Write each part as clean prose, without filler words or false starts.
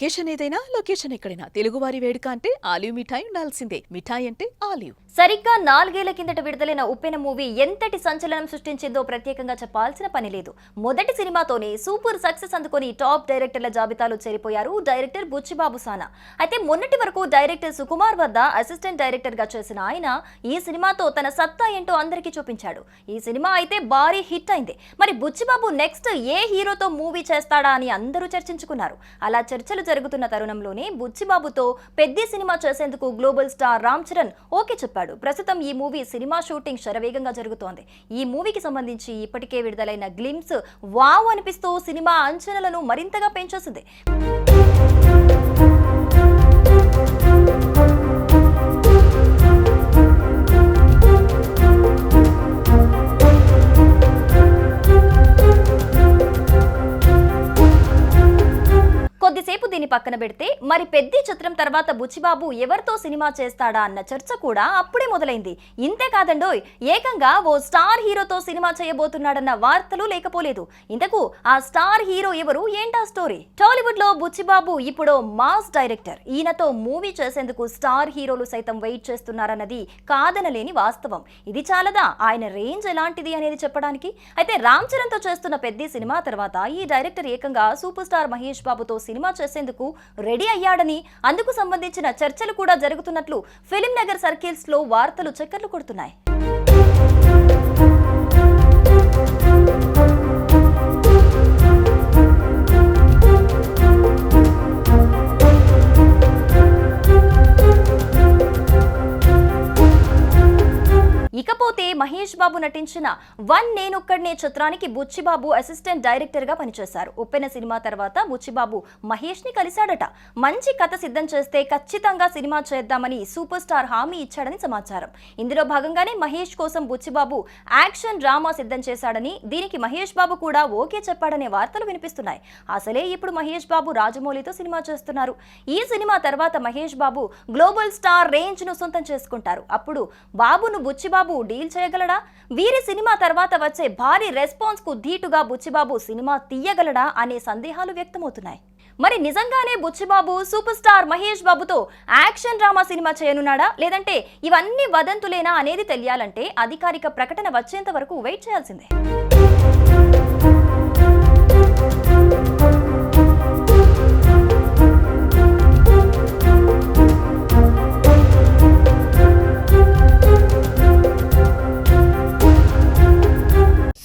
Occasion ఏదైనా location ఎక్కడైనా తెలుగువారి వేడుక అంటే ఆలివ్ మిఠాయి ఉండాల్సిందే. మిఠాయి అంటే ఆలివ్. సరిగ్గా 4 ఏళ్ల కిందట విడుదలైన ఉప్పెన మూవీ ఎంతటి సంచలనం సృష్టించిందో ప్రత్యేకంగా చెప్పాల్సిన పని లేదు. మొదటి సినిమాతోనే సూపర్ సక్సెస్ అందుకొని టాప్ డైరెక్టర్ల జాబితాలో చేరిపోయారు డైరెక్టర్ బుచ్చిబాబు సానా. అయితే మొన్నటి వరకు డైరెక్టర్ సుకుమార్ వద్ద అసిస్టెంట్ డైరెక్టర్ గా చేసిన ఆయన ఈ సినిమాతో తన సత్తా ఏంటో అందరికీ చూపించాడు. ఈ సినిమా అయితే భారీ హిట్ అయింది. మరి బుచ్చిబాబు నెక్స్ట్ ఏ హీరోతో మూవీ చేస్తాడా అని అందరూ చర్చించుకున్నారు. అలా చర్చలు జరుగుతున్న తరుణంలోనే బుచ్చిబాబుతో పెద్ద సినిమా చేసేందుకు global star Ram Charan okay చెప్పాడు. ప్రస్తుతం ఈ మూవీ సినిమా షూటింగ్ శరవేగంగా జరుగుతోంది. ఈ మూవీకి సంబంధించి ఇప్పటికే విడుదలైన గ్లిమ్స్ వావ్ అనిపిస్తూ సినిమా అంచనాలను మరింతగా పెంచేసింది. కొద్దిసేపు దీన్ని పక్కన పెడితే మరి పెద్ద చిత్రం తర్వాత బుచ్చిబాబు ఎవరితో సినిమా చేస్తాడా అన్న చర్చ కూడా అప్పుడే మొదలైంది. ఇంతే కాదండోయ్, ఏకంగా ఓ స్టార్ హీరోతో సినిమా చేయబోతున్నాడన్న వార్తలు లేకపోలేదు. ఇంతకు ఆ స్టార్ హీరో ఎవరు, ఏంటా స్టోరీ? టాలీవుడ్ లో బుచ్చిబాబు ఇప్పుడు మాస్ డైరెక్టర్. ఈయనతో మూవీ చేసేందుకు స్టార్ హీరోలు సైతం వెయిట్ చేస్తున్నారన్నది కాదనలేని వాస్తవం. ఇది చాలదా ఆయన రేంజ్ ఎలాంటిది అనేది చెప్పడానికి? అయితే రామ్ చరణ్ తో చేస్తున్న పెద్ద సినిమా తర్వాత ఈ డైరెక్టర్ ఏకంగా సూపర్ స్టార్ మహేష్ బాబుతో సినిమా చేసేందుకు రెడీ అయ్యాడని, అందుకు సంబంధించిన చర్చలు కూడా జరుగుతున్నట్లు ఫిలిం నగర్ సర్కిల్స్ లో వార్తలు చక్కర్లు కొడుతున్నాయి. ఇకపోతే మహేష్ బాబు నటించిన వన్ నేనొక్కడినే చిత్రానికి బుచ్చిబాబు అసిస్టెంట్ డైరెక్టర్ గా పనిచేశారు. ఉప్పెన సినిమా తర్వాత బుచ్చిబాబు మహేష్ ని కలిశాడట. మంచి కథ సిద్ధం చేస్తే ఖచ్చితంగా సినిమా చేద్దామని సూపర్ స్టార్ హామీ ఇచ్చాడని సమాచారం. ఇందులో భాగంగానే మహేష్ కోసం బుచ్చిబాబు యాక్షన్ డ్రామా సిద్ధం చేశాడని, దీనికి మహేష్ బాబు కూడా ఓకే చెప్పాడనే వార్తలు వినిపిస్తున్నాయి. అసలే ఇప్పుడు మహేష్ బాబు రాజమౌళితో సినిమా చేస్తున్నారు. ఈ సినిమా తర్వాత Mahesh Babu global star range ను సొంతం చేసుకుంటారు. అప్పుడు బాబును బుచ్చిబాబు డీల్ చేయగలడా? వీరి సినిమా తర్వాత వచ్చే భారీ రెస్పాన్స్ కు ధీటుగా బుచ్చిబాబు సినిమా తీయగలడా అనే సందేహాలు వ్యక్తమవుతున్నాయి. మరి నిజంగానే బుచ్చిబాబు సూపర్ స్టార్ మహేష్ బాబుతో యాక్షన్ డ్రామా సినిమా చేయనున్నాడా, లేదంటే ఇవన్నీ వదంతులేనా అనేది తెలియాలంటే అధికారిక ప్రకటన వచ్చేంత వరకు వెయిట్ చేయాల్సిందే.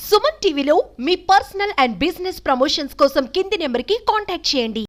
సుమన్ టీవీలో మీ పర్సనల్ అండ్ బిజినెస్ ప్రమోషన్స్ కోసం కింది నెంబర్కి కాంటాక్ట్ చేయండి.